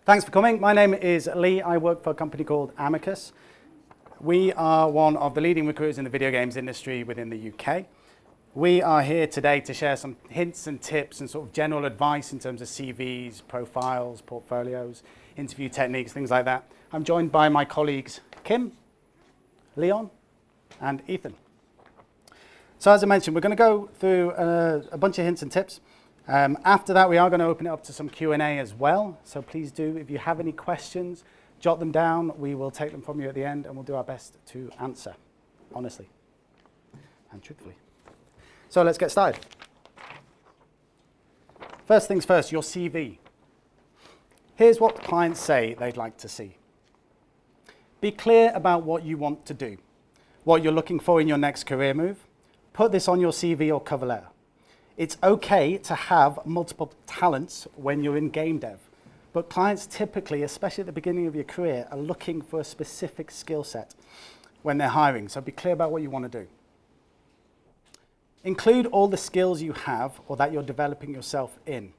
Thanks for coming. My name is Lee. I work for a company called Amiqus. We are one of the leading recruiters in the video games industry within the UK. We are here today to share some hints and tips and sort of general advice in terms of CVs, profiles, portfolios, interview techniques, things like that. I'm joined by my colleagues Kim, Leon, and Ethan. So as I mentioned, we're going to go through a bunch of hints and tips. After that, we are going to open it up to some Q&A as well. So please do, if you have any questions, jot them down. We will take them from you at the end, and we'll do our best to answer, honestly and truthfully. So let's get started. First things first, your CV. Here's what clients say they'd like to see. Be clear about what you want to do, what you're looking for in your next career move. Put this on your CV or cover letter. It's okay to have multiple talents when you're in game dev, but clients typically, especially at the beginning of your career, are looking for a specific skill set when they're hiring, so be clear about what you want to do. Include all the skills you have or that you're developing yourself in.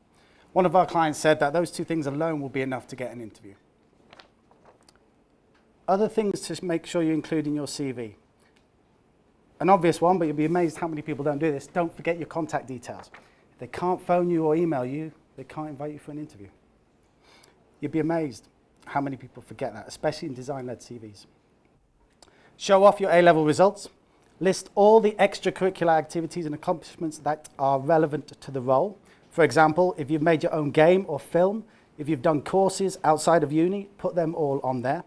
One of our clients said that those two things alone will be enough to get an interview. Other things to make sure you include in your CV. An obvious one, but you'll be amazed how many people don't do this. Don't forget your contact details. If they can't phone you or email you, they can't invite you for an interview. You'd be amazed how many people forget that, especially in design-led CVs. Show off your A-level results. List all the extracurricular activities and accomplishments that are relevant to the role. For example, if you've made your own game or film, if you've done courses outside of uni, put them all on there.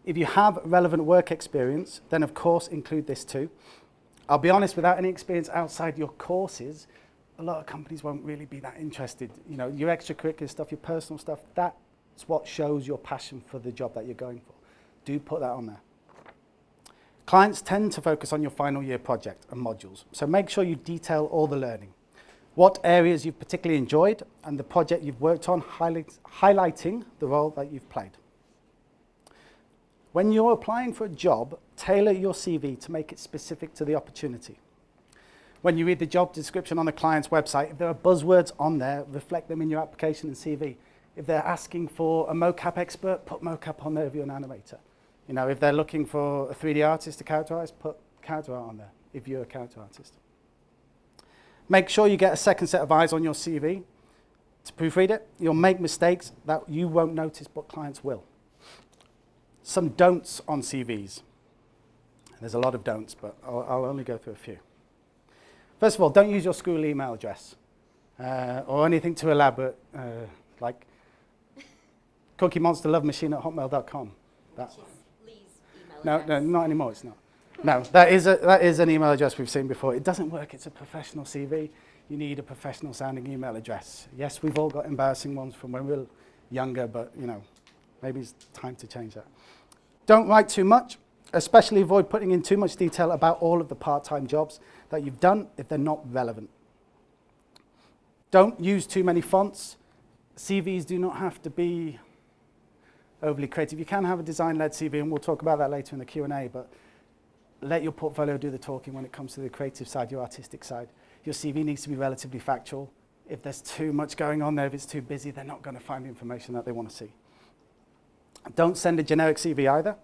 If you have relevant work experience, then of course include this too. I'll be honest, without any experience outside your courses, a lot of companies won't really be that interested. You know, your extracurricular stuff, your personal stuff, that's what shows your passion for the job that you're going for. Do put that on there. Clients tend to focus on your final year project and modules, so make sure you detail all the learning. What areas you've particularly enjoyed and the project you've worked on, highlighting the role that you've played. When you're applying for a job, tailor your CV to make it specific to the opportunity. When you read the job description on the client's website, if there are buzzwords on there, reflect them in your application and CV. If they're asking for a mocap expert, put mocap on there if you're an animator. You know, if they're looking for a 3D artist to character artist, put character art on there if you're a character artist. Make sure you get a second set of eyes on your CV to proofread it. You'll make mistakes that you won't notice, but clients will. Some don'ts on CVs. There's a lot of don'ts, but I'll only go through a few. First of all, don't use your school email address or anything too elaborate, like cookiemonsterlovemachine@hotmail.com. No, not anymore, it's not. No, that is an email address we've seen before. It doesn't work, it's a professional CV. You need a professional sounding email address. Yes, we've all got embarrassing ones from when we were younger, but you know, maybe it's time to change that. Don't write too much, especially avoid putting in too much detail about all of the part-time jobs that you've done if they're not relevant. Don't use too many fonts. CVs do not have to be overly creative. You can have a design-led CV, and we'll talk about that later in the Q&A, but let your portfolio do the talking when it comes to the creative side, your artistic side. Your CV needs to be relatively factual. If there's too much going on there, if it's too busy, they're not going to find the information that they want to see. Don't send a generic CV either.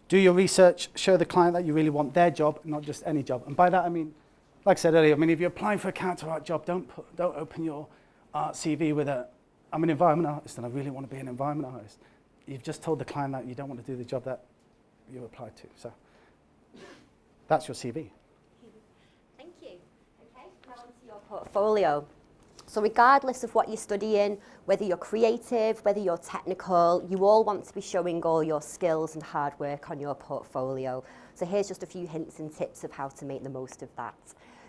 Do your research, show the client that you really want their job, not just any job. And by that I mean, like I said earlier, if you're applying for a character art job, don't open your art CV with I'm an environment artist and I really want to be an environment artist. You've just told the client that you don't want to do the job that you applied to. So that's your CV. Thank you. Okay, now onto your portfolio. So regardless of what you're studying, whether you're creative, whether you're technical, you all want to be showing all your skills and hard work on your portfolio. So here's just a few hints and tips of how to make the most of that.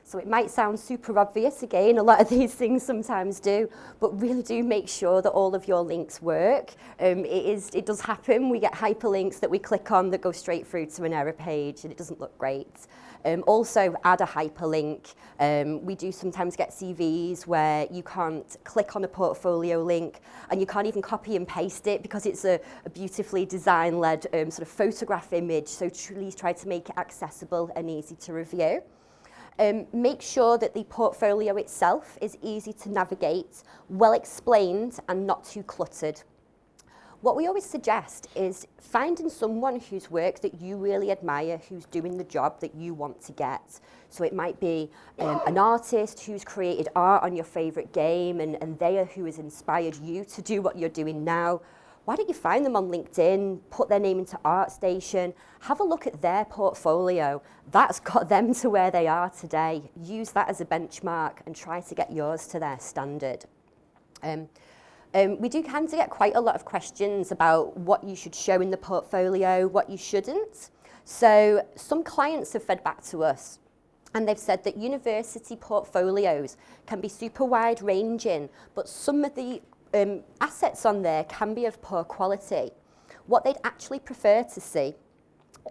So it might sound super obvious, again, a lot of these things sometimes do, but really do make sure that all of your links work. It does happen, we get hyperlinks that we click on that go straight through to an error page and it doesn't look great. Also add a hyperlink. We do sometimes get CVs where you can't click on a portfolio link and you can't even copy and paste it because it's a beautifully design-led sort of photograph image, so please try to make it accessible and easy to review. Make sure that the portfolio itself is easy to navigate, well explained and not too cluttered. What we always suggest is finding someone whose work that you really admire, who's doing the job that you want to get. So it might be an artist who's created art on your favourite game and they are who has inspired you to do what you're doing now. Why don't you find them on LinkedIn, put their name into ArtStation, have a look at their portfolio. That's got them to where they are today. Use that as a benchmark and try to get yours to their standard. We do tend to get quite a lot of questions about what you should show in the portfolio, what you shouldn't. So some clients have fed back to us and they've said that university portfolios can be super wide ranging, but some of the assets on there can be of poor quality. What they'd actually prefer to see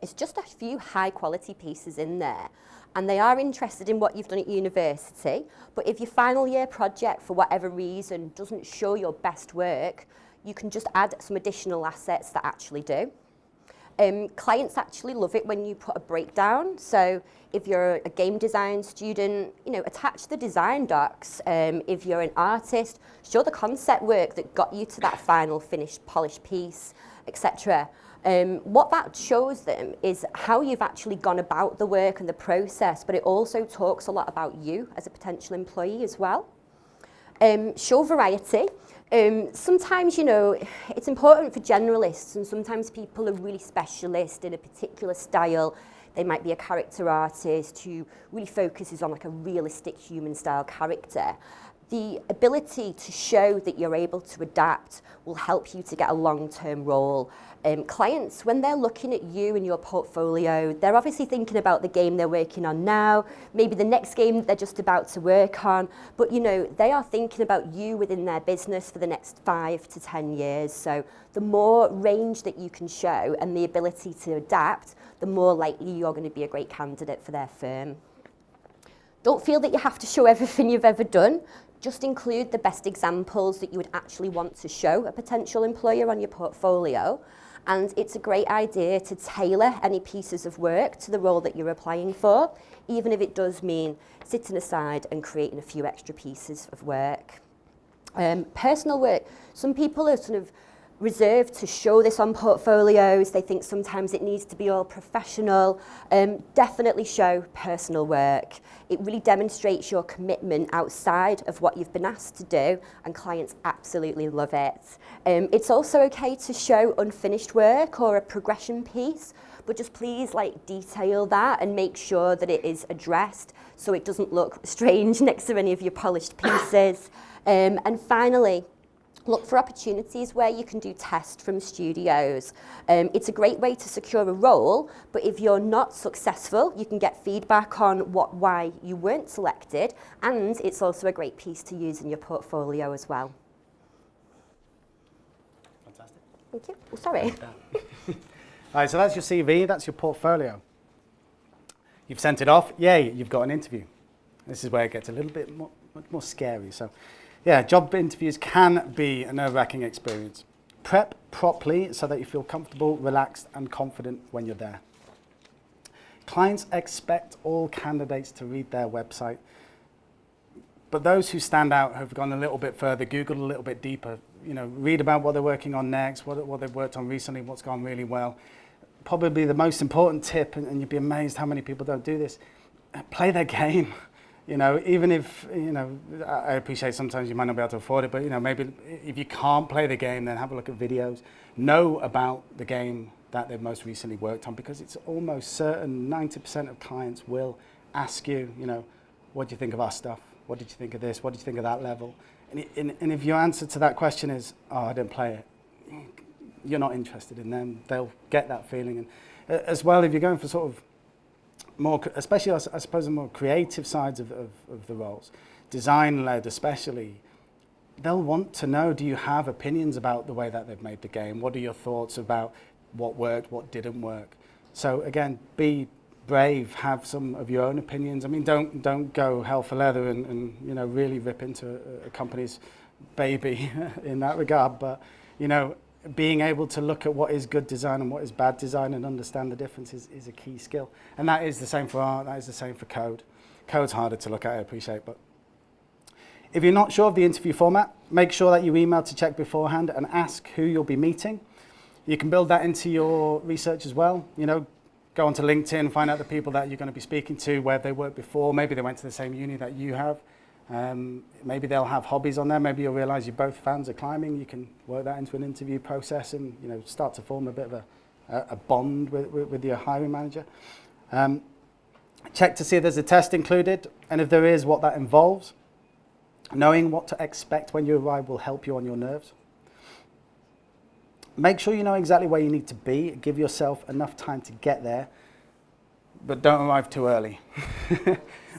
is just a few high quality pieces in there. And they are interested in what you've done at university, but if your final year project, for whatever reason, doesn't show your best work, you can just add some additional assets that actually do. Clients actually love it when you put a breakdown. So if you're a game design student, attach the design docs. If you're an artist, show the concept work that got you to that final finished polished piece, etc. What that shows them is how you've actually gone about the work and the process, but it also talks a lot about you as a potential employee as well. Show variety. Sometimes, it's important for generalists, and sometimes people are really specialist in a particular style. They might be a character artist who really focuses on like a realistic human style character. The ability to show that you're able to adapt will help you to get a long-term role. Clients, when they're looking at you and your portfolio, they're obviously thinking about the game they're working on now, maybe the next game they're just about to work on, but they are thinking about you within their business for the next 5 to 10 years. So the more range that you can show and the ability to adapt, the more likely you're going to be a great candidate for their firm. Don't feel that you have to show everything you've ever done. Just include the best examples that you would actually want to show a potential employer on your portfolio. And it's a great idea to tailor any pieces of work to the role that you're applying for, even if it does mean sitting aside and creating a few extra pieces of work. Personal work. Some people are sort of reserved to show this on portfolios. They think sometimes it needs to be all professional. Definitely show personal work. It really demonstrates your commitment outside of what you've been asked to do, and clients absolutely love it. It's also okay to show unfinished work or a progression piece, but just please detail that and make sure that it is addressed so it doesn't look strange next to any of your polished pieces. And finally, look for opportunities where you can do tests from studios. It's a great way to secure a role, but if you're not successful, you can get feedback on why you weren't selected, and it's also a great piece to use in your portfolio as well. Fantastic. Thank you. Oh, sorry. All right, so that's your CV, that's your portfolio. You've sent it off, yay, you've got an interview. This is where it gets a little bit much more scary. So, yeah, job interviews can be a nerve-wracking experience. Prep properly so that you feel comfortable, relaxed, and confident when you're there. Clients expect all candidates to read their website, but those who stand out have gone a little bit further, Googled a little bit deeper, read about what they're working on next, what they've worked on recently, what's gone really well. Probably the most important tip, and you'd be amazed how many people don't do this, play their game. Even if, I appreciate sometimes you might not be able to afford it, but, maybe if you can't play the game, then have a look at videos. Know about the game that they've most recently worked on, because it's almost certain 90% of clients will ask you, what do you think of our stuff? What did you think of this? What did you think of that level? And if your answer to that question is, oh, I didn't play it, you're not interested in them. They'll get that feeling. And as well, if you're going for sort of more, especially I suppose the more creative sides of the roles, design-led especially, they'll want to know, do you have opinions about the way that they've made the game? What are your thoughts about what worked, what didn't work? So again, be brave, have some of your own opinions. I mean, don't go hell for leather and really rip into a company's baby in that regard, but being able to look at what is good design and what is bad design and understand the difference is a key skill. And that is the same for art, that is the same for code. Code's harder to look at, I appreciate, but if you're not sure of the interview format, make sure that you email to check beforehand and ask who you'll be meeting. You can build that into your research as well. You know, go onto LinkedIn, find out the people that you're going to be speaking to, where they worked before. Maybe they went to the same uni that you have. Maybe they'll have hobbies on there. Maybe you'll realize you're both fans of climbing. You can work that into an interview process and, you know, start to form a bit of a bond with your hiring manager. Check to see if there's a test included, and if there is, what that involves. Knowing what to expect when you arrive will help you on your nerves. Make sure you know exactly where you need to be. Give yourself enough time to get there, but don't arrive too early.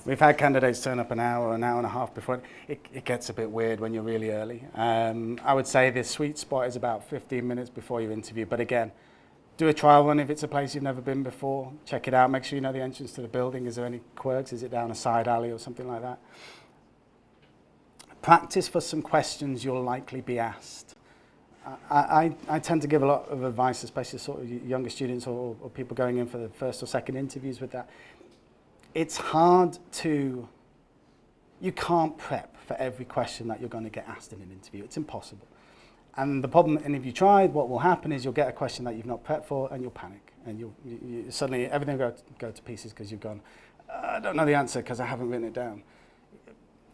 We've had candidates turn up an hour and a half before. It gets a bit weird when you're really early. I would say the sweet spot is about 15 minutes before your interview, but again, do a trial run if it's a place you've never been before. Check it out. Make sure you know the entrance to the building. Is there any quirks? Is it down a side alley or something like that? Practice for some questions you'll likely be asked. I tend to give a lot of advice, especially sort of younger students or people going in for the first or second interviews with that. It's hard to, you can't prep for every question that you're going to get asked in an interview. It's impossible. And the problem, and if you tried, what will happen is you'll get a question that you've not prepped for and you'll panic. And you suddenly, everything will go to pieces because you've gone, I don't know the answer because I haven't written it down.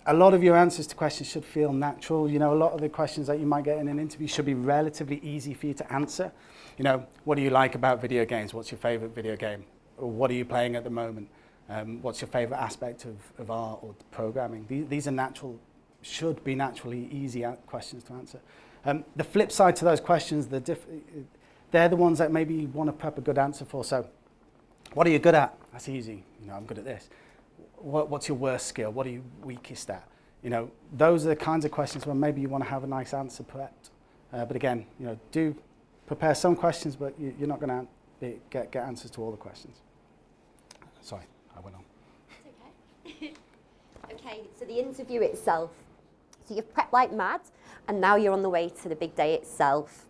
A lot of your answers to questions should feel natural. You know, a lot of the questions that you might get in an interview should be relatively easy for you to answer. You know, what do you like about video games? What's your favorite video game? Or what are you playing at the moment? What's your favorite aspect of art or programming? These are natural, should be naturally easy questions to answer. The flip side to those questions, they're the ones that maybe you want to prep a good answer for. So, what are you good at? That's easy. You know, I'm good at this. What's your worst skill? What are you weakest at? You know, those are the kinds of questions where maybe you want to have a nice answer prepped. But again, you know, do prepare some questions, but you're not going to get answers to all the questions. Sorry, I went on. It's okay. Okay, so the interview itself. So you've prepped like mad, and now you're on the way to the big day itself.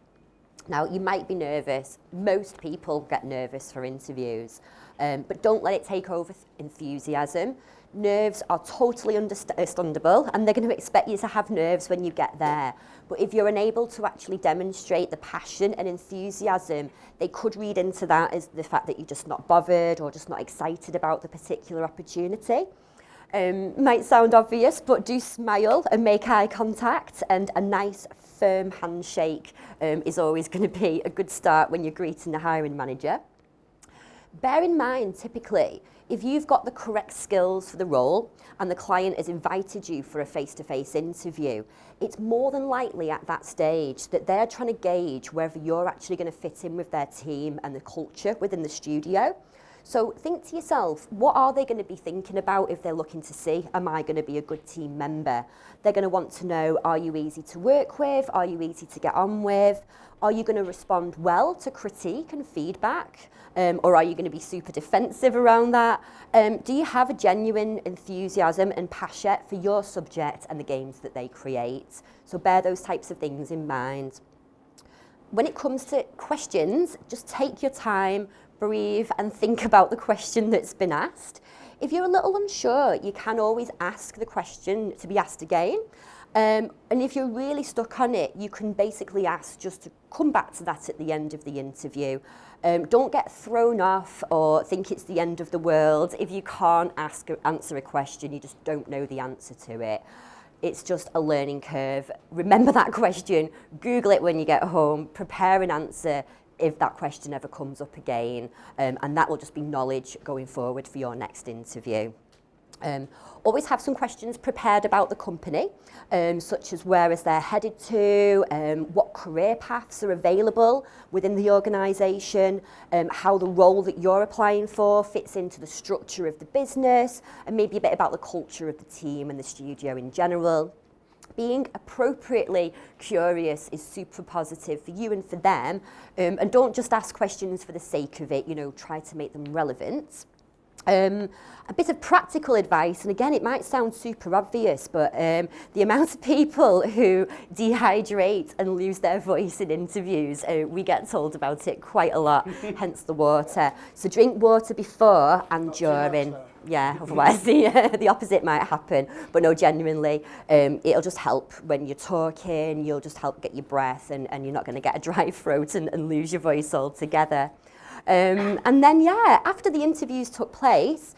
Now, you might be nervous. Most people get nervous for interviews. But don't let it take over enthusiasm. Nerves are totally understandable, and they're going to expect you to have nerves when you get there. But if you're unable to actually demonstrate the passion and enthusiasm, they could read into that as the fact that you're just not bothered or just not excited about the particular opportunity. Might sound obvious, but do smile and make eye contact, and a nice firm handshake is always going to be a good start when you're greeting the hiring manager. Bear in mind, typically, if you've got the correct skills for the role and the client has invited you for a face-to-face interview, it's more than likely at that stage that they're trying to gauge whether you're actually going to fit in with their team and the culture within the studio. So think to yourself, what are they going to be thinking about if they're looking to see, am I going to be a good team member? They're going to want to know, are you easy to work with? Are you easy to get on with? Are you going to respond well to critique and feedback? Or are you going to be super defensive around that? Do you have a genuine enthusiasm and passion for your subject and the games that they create? So bear those types of things in mind. When it comes to questions, just take your time, breathe and think about the question that's been asked. If you're a little unsure, you can always ask the question to be asked again. And if you're really stuck on it, you can basically ask just to come back to that at the end of the interview. Don't get thrown off or think it's the end of the world. If you can't answer a question, you just don't know the answer to it. It's just a learning curve. Remember that question, Google it when you get home, prepare an answer if that question ever comes up again, and that will just be knowledge going forward for your next interview. Always have some questions prepared about the company, such as where is they're headed to, what career paths are available within the organisation, how the role that you're applying for fits into the structure of the business, and maybe a bit about the culture of the team and the studio in general. Being appropriately curious is super positive for you and for them, and don't just ask questions for the sake of it, you know, try to make them relevant. A bit of practical advice, and again, it might sound super obvious, but the amount of people who dehydrate and lose their voice in interviews, we get told about it quite a lot, hence the water. So drink water before and during. Yeah, otherwise the opposite might happen. But no, genuinely, it'll just help when you're talking, you'll just help get your breath, and you're not going to get a dry throat and lose your voice altogether. And then, yeah, after the interviews took place,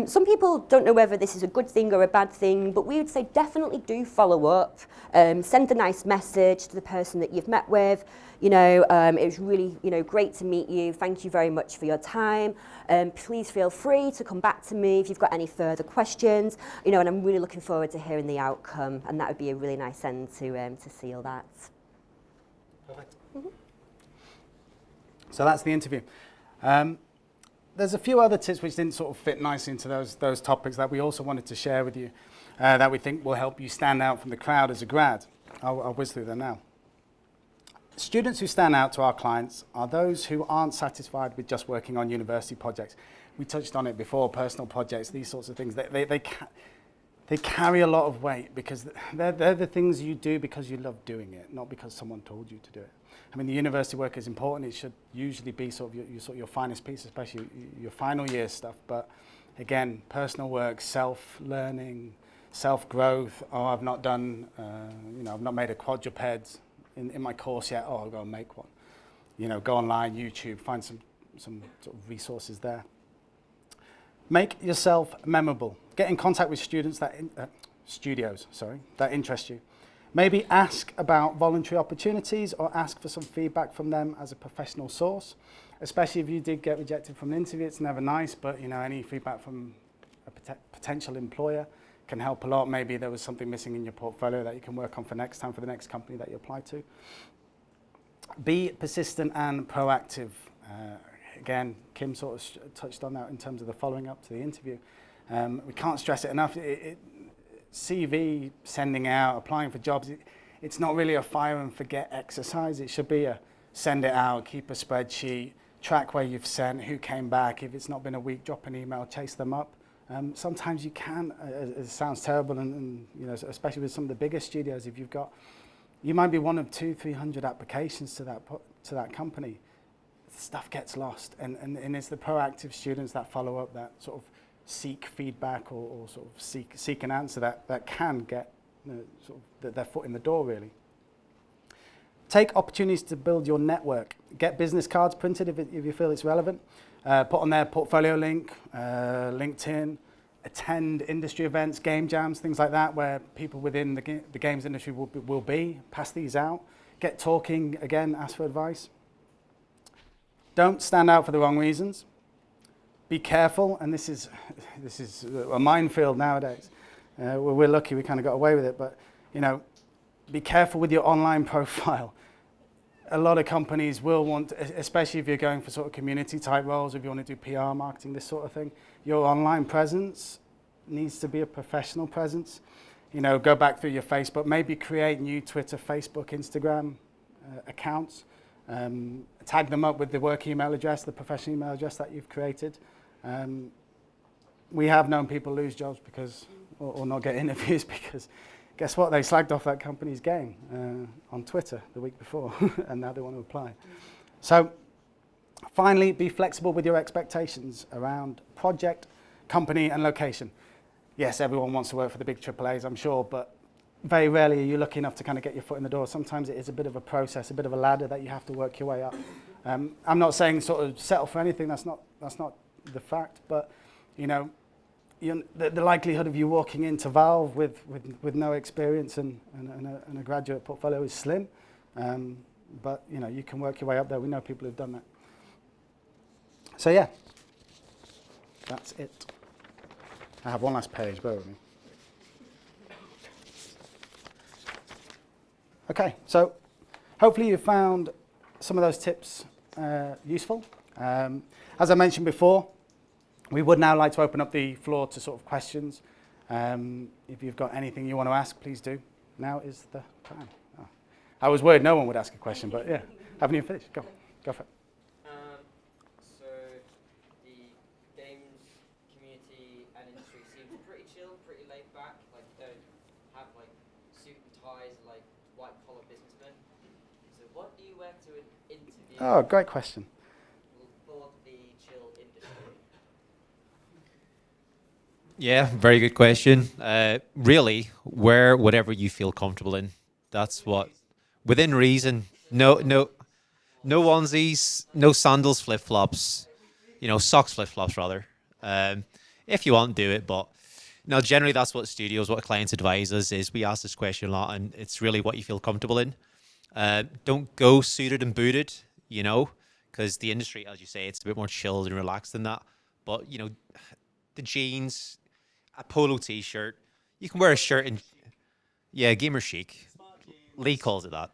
some people don't know whether this is a good thing or a bad thing, but we would say definitely do follow up. Send a nice message to the person that you've met with. You know, it was really, great to meet you. Thank you very much for your time. Please feel free to come back to me if you've got any further questions. And I'm really looking forward to hearing the outcome, and that would be a really nice end to seal that. Perfect. Mm-hmm. So that's the interview. There's a few other tips which didn't sort of fit nicely into those topics that we also wanted to share with you that we think will help you stand out from the crowd as a grad. I'll whiz through them now. Students who stand out to our clients are those who aren't satisfied with just working on university projects. We touched on it before, personal projects, these sorts of things. They carry a lot of weight because they're the things you do because you love doing it, not because someone told you to do it. I mean, the university work is important. It should usually be sort of your finest piece, especially your final year stuff. But again, personal work, self-learning, self-growth. Oh, I've not done, I've not made a quadruped in my course yet. Oh, I'll go and make one. Go online, YouTube, find some sort of resources there. Make yourself memorable. Get in contact with studios that interest you. Maybe ask about voluntary opportunities or ask for some feedback from them as a professional source, especially if you did get rejected from an interview. It's never nice, but any feedback from a potential employer can help a lot. Maybe there was something missing in your portfolio that you can work on for next time for the next company that you apply to. Be persistent and proactive. Again, Kim sort of touched on that in terms of the following up to the interview. We can't stress it enough. CV sending out, applying for jobs, it's not really a fire and forget exercise. It should be a send it out, keep a spreadsheet, track where you've sent, who came back. If it's not been a week, drop an email, chase them up. Sometimes you can, it sounds terrible, and especially with some of the bigger studios, if you might be one of 200-300 applications to that company. Stuff gets lost, and it's the proactive students that follow up, that sort of seek feedback or sort of seek an answer that can get sort of their foot in the door, really. Take opportunities to build your network. Get business cards printed if you feel it's relevant. Put on their portfolio link, LinkedIn. Attend industry events, game jams, things like that, where people within the games industry will be. Pass these out. Get talking, again, ask for advice. Don't stand out for the wrong reasons. Be careful, and this is a minefield nowadays. We're lucky we kind of got away with it, but be careful with your online profile. A lot of companies will want, especially if you're going for sort of community type roles, if you want to do PR, marketing, this sort of thing, your online presence needs to be a professional presence. Go back through your Facebook, maybe create new Twitter, Facebook, Instagram accounts. Tag them up with the work email address, the professional email address that you've created. We have known people lose jobs or not get interviews because guess what? They slagged off that company's game on Twitter the week before, and now they want to apply. So finally, be flexible with your expectations around project, company, and location. Yes, everyone wants to work for the big AAAs, I'm sure, but very rarely are you lucky enough to kind of get your foot in the door. Sometimes it is a bit of a process, a bit of a ladder that you have to work your way up. I'm not saying sort of settle for anything. That's not the fact, but the likelihood of you walking into Valve with no experience and a graduate portfolio is slim. But you can work your way up there. We know people who've done that. So yeah, that's it. I have one last page. Bear with me. Okay, so hopefully you found some of those tips useful. As I mentioned before, we would now like to open up the floor to sort of questions. If you've got anything you want to ask, please do. Now is the time. Oh. I was worried no one would ask a question, but yeah, haven't you finished? Go for it. So the games back to an interview Oh, great question. for the chill industry? Yeah, very good question. Really, wear whatever you feel comfortable in. That's what, within reason. No onesies, no sandals, flip flops. Socks, flip flops rather. If you want, do it. But no, generally that's what studios, what clients advise us is. We ask this question a lot, and it's really what you feel comfortable in. Don't go suited and booted, because the industry, as you say, it's a bit more chilled and relaxed than that. But the jeans, a polo t-shirt. You can wear a shirt in, yeah, gamer chic. Lee calls it that.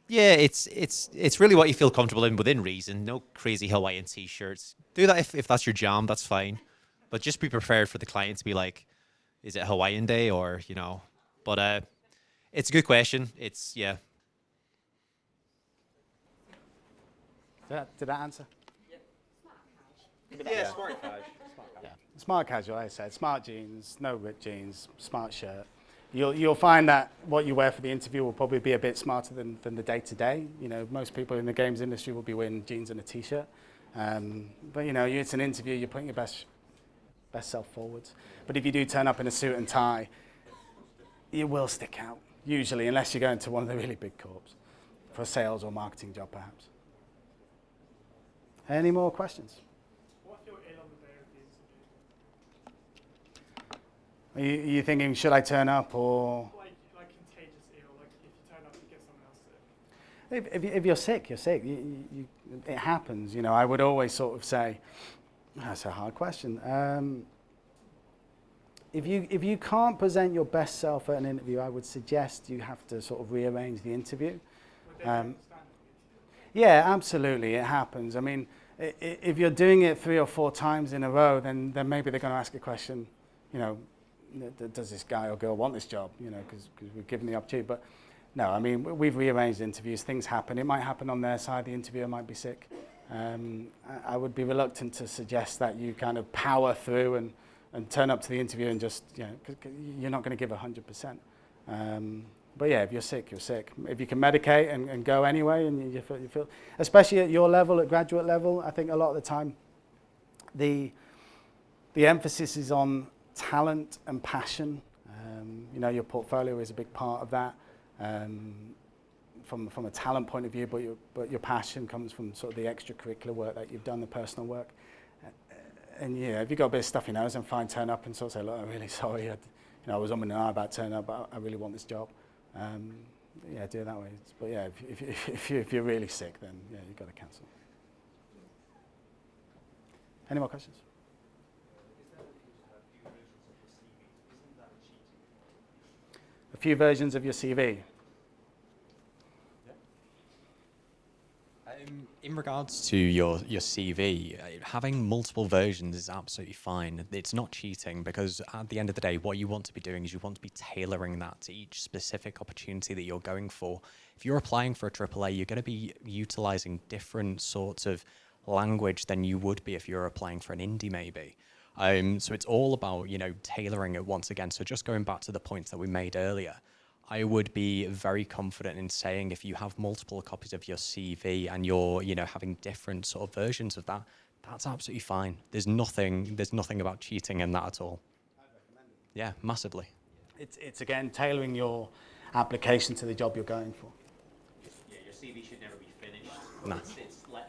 Yeah, it's really what you feel comfortable in within reason. No crazy Hawaiian t-shirts. Do that if that's your jam, that's fine. But just be prepared for the client to be like, is it Hawaiian day or, But it's a good question. It's, yeah. Did that answer? Yeah, smart cash. Yeah. Smart casual, I said. Smart jeans, no ripped jeans, smart shirt. You'll find that what you wear for the interview will probably be a bit smarter than the day-to-day. Most people in the games industry will be wearing jeans and a t-shirt. But it's an interview, you're putting your best self forwards. But if you do turn up in a suit and tie, you will stick out, usually, unless you're going to one of the really big corps for a sales or marketing job, perhaps. Any more questions? What if you're ill on the day of the interview? Are you thinking, should I turn up or? Like contagious ill, like if you turn up, you get someone else sick. If you're sick, you're sick. It happens. I would always sort of say, that's a hard question. If you can't present your best self at an interview, I would suggest you have to sort of rearrange the interview. Would they understand it? Yeah, absolutely, it happens. I mean, if you're doing it 3 or 4 times in a row, then maybe they're going to ask a question, does this guy or girl want this job? Because we've given the opportunity. But no, I mean, we've rearranged interviews. Things happen. It might happen on their side. The interviewer might be sick. I would be reluctant to suggest that you kind of power through and turn up to the interview and just, cause you're not going to give 100%. But yeah, if you're sick, you're sick. If you can medicate and go anyway, and you feel, especially at your level, at graduate level, I think a lot of the time, the emphasis is on talent and passion. Your portfolio is a big part of that. From a talent point of view, but your passion comes from sort of the extracurricular work that you've done, the personal work. And yeah, if you've got a bit of stuff in your nose, then fine, turn up and sort of say, look, I'm really sorry. I was on my eye about turning up, but I really want this job. Yeah, do it that way. But yeah, if you're really sick, then yeah, you've got to cancel. Any more questions? A few versions of your CV. In regards to your CV, having multiple versions is absolutely fine. It's not cheating because at the end of the day, what you want to be doing is you want to be tailoring that to each specific opportunity that you're going for. If you're applying for a AAA, you're going to be utilizing different sorts of language than you would be if you're applying for an indie maybe. So it's all about, tailoring it once again. So just going back to the points that we made earlier, I would be very confident in saying if you have multiple copies of your CV and you're, having different sort of versions of that, that's absolutely fine. There's nothing about cheating in that at all. I'd recommend it. Yeah, massively. It's again tailoring your application to the job you're going for. Yeah, your CV should never be finished. No.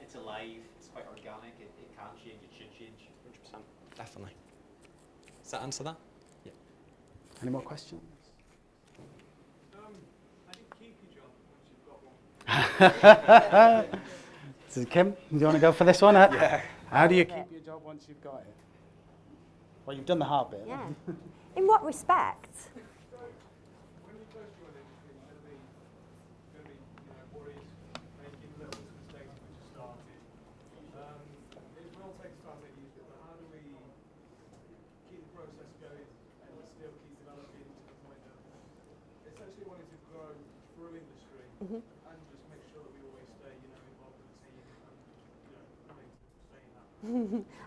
It's alive. It's quite organic. It can change. It should change. 100%. Definitely. Does that answer that? Yeah. Any more questions? How do you keep your job once you've got one? So Kim, do you want to go for this one? Yeah. How do you keep your job once you've got it? Well, you've done the hard bit. Yeah. In what respect? When you first join it, you're going to be worried, making little mistakes when you started. It will take a start at usually, but how do we keep the process going and still keep developing to the point of essentially wanting to grow through industry and just make sure that we always stay, involved with the team and, wanting to stay in that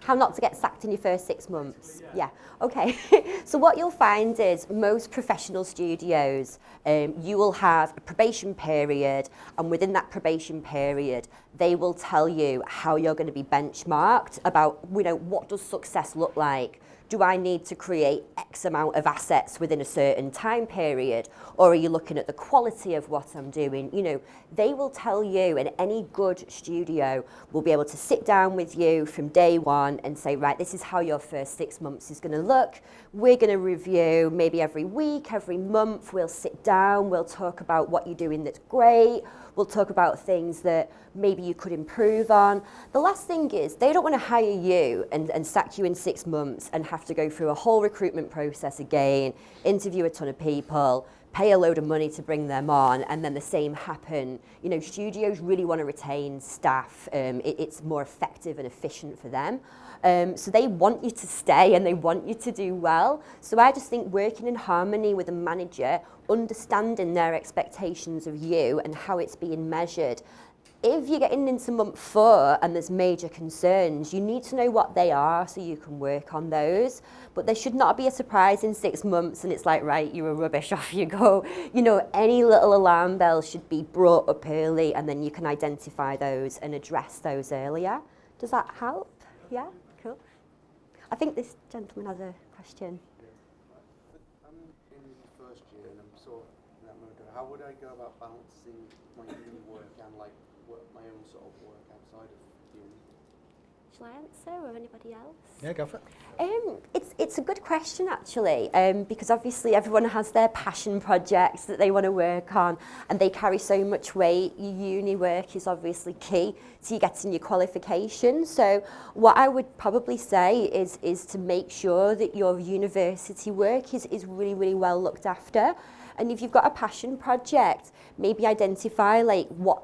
How not to get sacked in your first 6 months. Yeah. Okay. So what you'll find is most professional studios, you will have a probation period, and within that probation period, they will tell you how you're going to be benchmarked about, what does success look like? Do I need to create X amount of assets within a certain time period? Or are you looking at the quality of what I'm doing? They will tell you, and any good studio will be able to sit down with you from day one and say, right, this is how your first 6 months is going to look. We're going to review maybe every week, every month. We'll sit down, we'll talk about what you're doing that's great. We'll talk about things that maybe you could improve on. The last thing is they don't want to hire you and sack you in 6 months and have to go through a whole recruitment process again, interview a ton of people, pay a load of money to bring them on, and then the same happen. Studios really want to retain staff. It's more effective and efficient for them. So they want you to stay and they want you to do well. So I just think working in harmony with a manager, understanding their expectations of you and how it's being measured. If you're getting into month 4 and there's major concerns, you need to know what they are so you can work on those. But there should not be a surprise in 6 months and it's like, right, you're a rubbish, off you go. Any little alarm bells should be brought up early, and then you can identify those and address those earlier. Does that help? Yeah? Cool. I think this gentleman has a question. I'm in first year and I'm sort of, how would I go about balancing my uni work and my own sort of work outside of uni? Shall I answer, or anybody else? Yeah, go for it. It's a good question actually, because obviously everyone has their passion projects that they want to work on, and they carry so much weight. Your uni work is obviously key to you getting your qualification. So what I would probably say is to make sure that your university work is really, really well looked after. And if you've got a passion project, maybe identify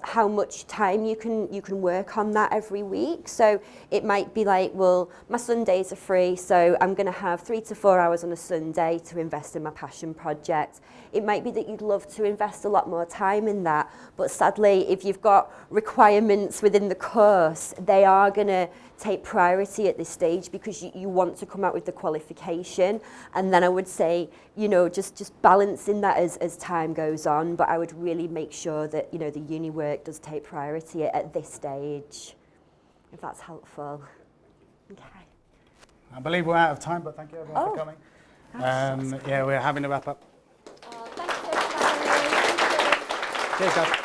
how much time you can work on that every week. So it might be like, well, my Sundays are free, so I'm going to have 3 to 4 hours on a Sunday to invest in my passion project. It might be that you'd love to invest a lot more time in that, but sadly, if you've got requirements within the course, they are going to take priority at this stage because you want to come out with the qualification. And then I would say, just balancing that as time goes on, but I would really make sure that, the uni work does take priority at this stage, if that's helpful. Okay. I believe we're out of time, but thank you everyone for coming. We're having to wrap up. Thanks for having me. Cheers, guys.